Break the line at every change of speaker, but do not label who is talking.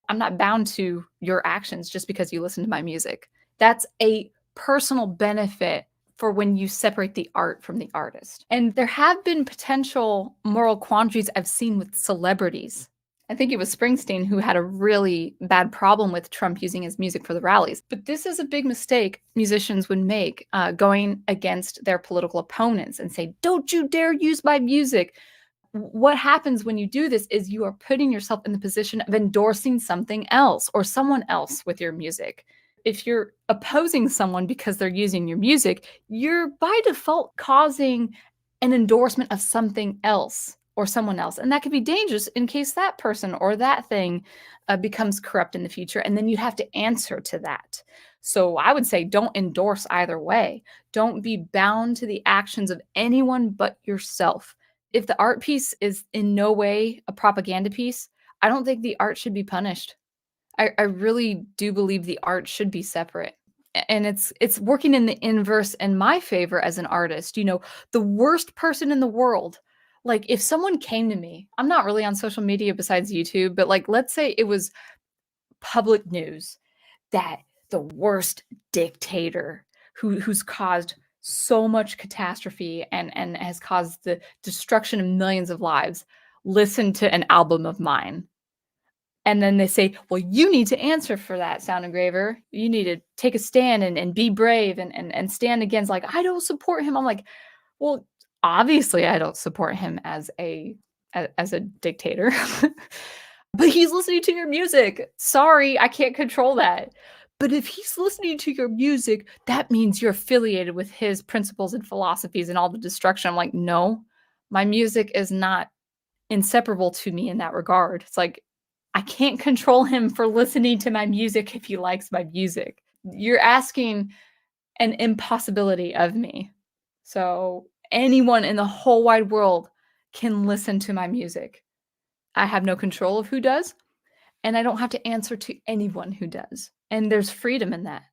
I'm not bound to your actions just because you listen to my music. That's a personal benefit for when you separate the art from the artist. And there have been potential moral quandaries I've seen with celebrities. I think it was Springsteen who had a really bad problem with Trump using his music for the rallies. But this is a big mistake musicians would make, going against their political opponents and say, don't you dare use my music. What happens when you do this is you are putting yourself in the position of endorsing something else or someone else with your music. If you're opposing someone because they're using your music, you're by default causing an endorsement of something else or someone else. And that could be dangerous in case that person or that thing becomes corrupt in the future. And then you have to answer to that. So I would say don't endorse either way. Don't be bound to the actions of anyone but yourself. If the art piece is in no way a propaganda piece, I don't think the art should be punished. I really do believe the art should be separate. And it's working in the inverse in my favor as an artist. You know, the worst person in the world, like if someone came to me, I'm not really on social media besides YouTube, but like let's say it was public news that the worst dictator who's caused so much catastrophe and has caused the destruction of millions of lives listen to an album of mine. And then they say, well, you need to answer for that, Sound Engraver. You need to take a stand and be brave and stand against, like, I don't support him. I'm like, well, obviously I don't support him as a dictator. But he's listening to your music. Sorry, I can't control that. But if he's listening to your music, that means you're affiliated with his principles and philosophies and all the destruction. I'm like, no, my music is not inseparable to me in that regard. It's like, I can't control him for listening to my music if he likes my music. You're asking an impossibility of me. So anyone in the whole wide world can listen to my music. I have no control of who does, and I don't have to answer to anyone who does. And there's freedom in that.